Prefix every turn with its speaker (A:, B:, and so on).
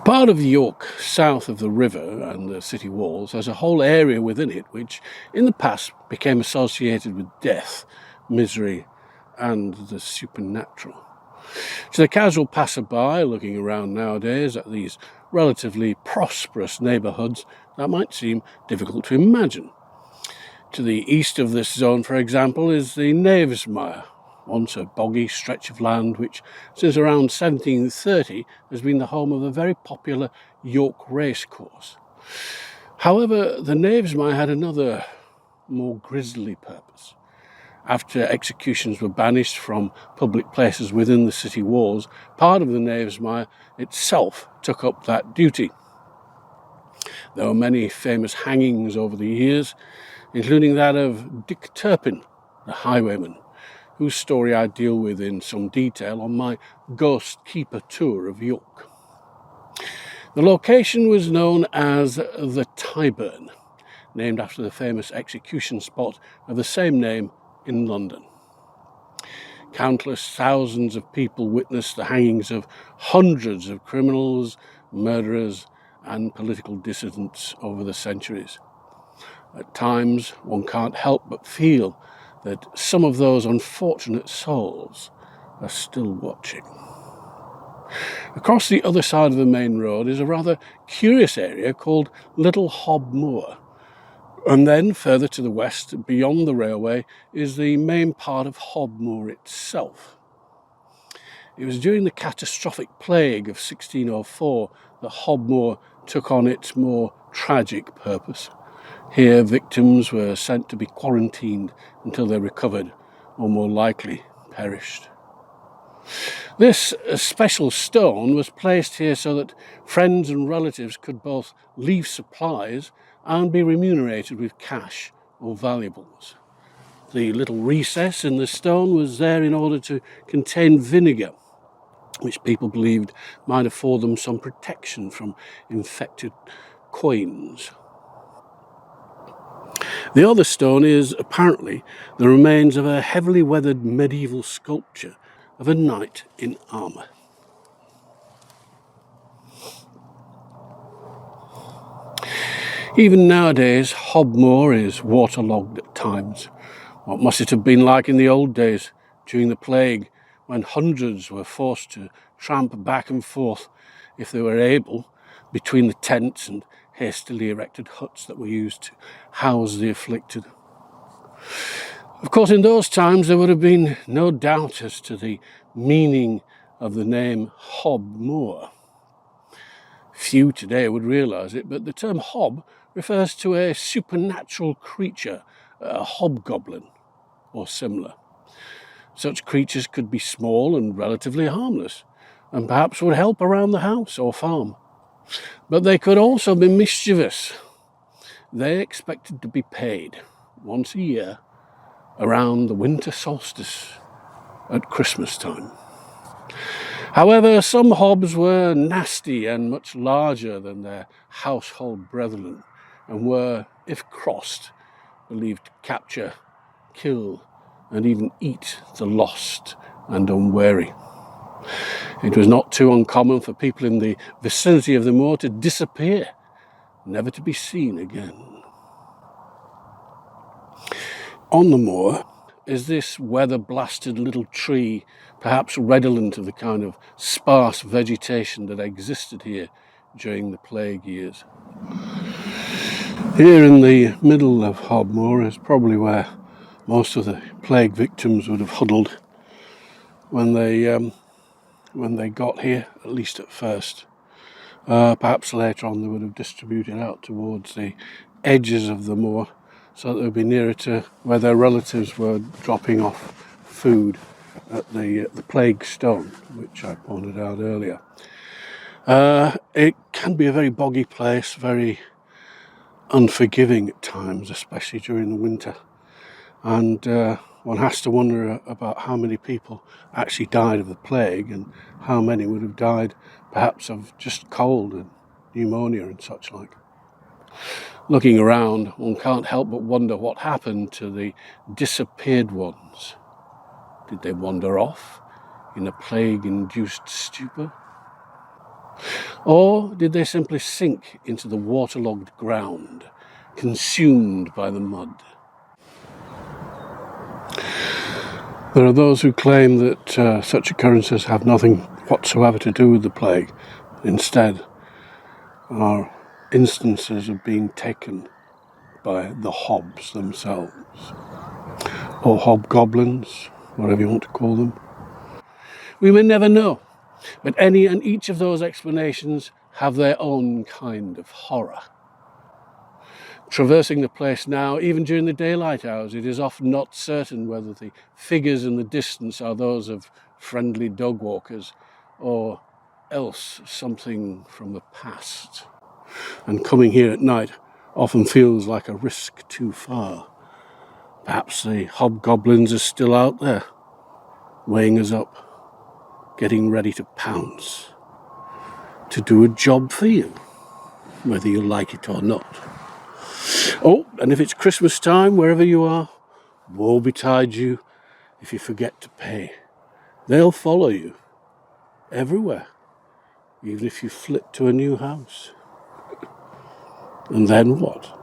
A: Part of York, south of the river and the city walls, has a whole area within it which in the past became associated with death, misery and the supernatural. To the casual passerby looking around nowadays at these relatively prosperous neighbourhoods, that might seem difficult to imagine. To the east of this zone, for example, is the Knavesmire, once a boggy stretch of land which, since around 1730, has been the home of a very popular York racecourse. However, the Knavesmire had another, more grisly purpose. After executions were banished from public places within the city walls, part of the Knavesmire itself took up that duty. There were many famous hangings over the years, including that of Dick Turpin, the highwayman, whose story I deal with in some detail on my Ghost Keeper tour of York. The location was known as the Tyburn, named after the famous execution spot of the same name in London. Countless thousands of people witnessed the hangings of hundreds of criminals, murderers, and political dissidents over the centuries. At times, one can't help but feel that some of those unfortunate souls are still watching. Across the other side of the main road is a rather curious area called Little Hob Moor. And then further to the west, beyond the railway, is the main part of Hob Moor itself. It was during the catastrophic plague of 1604 that Hob Moor took on its more tragic purpose. Here, victims were sent to be quarantined until they recovered, or more likely perished. This special stone was placed here so that friends and relatives could both leave supplies and be remunerated with cash or valuables. The little recess in the stone was there in order to contain vinegar, which people believed might afford them some protection from infected coins. The other stone is apparently the remains of a heavily weathered medieval sculpture of a knight in armour. Even nowadays, Hob Moor is waterlogged at times. What must it have been like in the old days, during the plague, when hundreds were forced to tramp back and forth, if they were able, between the tents and hastily erected huts that were used to house the afflicted. Of course, in those times there would have been no doubt as to the meaning of the name Hob Moor. Few today would realise it, but the term hob refers to a supernatural creature, a hobgoblin or similar. Such creatures could be small and relatively harmless, and perhaps would help around the house or farm. But they could also be mischievous. They expected to be paid once a year around the winter solstice at Christmas time. However, some hobs were nasty and much larger than their household brethren, and were, if crossed, believed to capture, kill, and even eat the lost and unwary. It was not too uncommon for people in the vicinity of the moor to disappear, never to be seen again. On the moor is this weather-blasted little tree, perhaps redolent of the kind of sparse vegetation that existed here during the plague years. Here in the middle of Hob Moor is probably where most of the plague victims would have huddled when they got here, at least at first. Perhaps later on they would have distributed out towards the edges of the moor so that they would be nearer to where their relatives were dropping off food at the plague stone, which I pointed out earlier. It can be a very boggy place, very unforgiving at times, especially during the winter. And one has to wonder about how many people actually died of the plague and how many would have died perhaps of just cold and pneumonia and such like. Looking around, one can't help but wonder what happened to the disappeared ones. Did they wander off in a plague-induced stupor? Or did they simply sink into the waterlogged ground, consumed by the mud? There are those who claim that such occurrences have nothing whatsoever to do with the plague. Instead, are instances of being taken by the Hobs themselves, or hobgoblins, whatever you want to call them. We may never know, but any and each of those explanations have their own kind of horror. Traversing the place now, even during the daylight hours, it is often not certain whether the figures in the distance are those of friendly dog walkers or else something from the past. And coming here at night often feels like a risk too far. Perhaps the hobgoblins are still out there, weighing us up, getting ready to pounce, to do a job for you, whether you like it or not. Oh, and if it's Christmas time, wherever you are, woe betide you if you forget to pay. They'll follow you everywhere, even if you flit to a new house. And then what?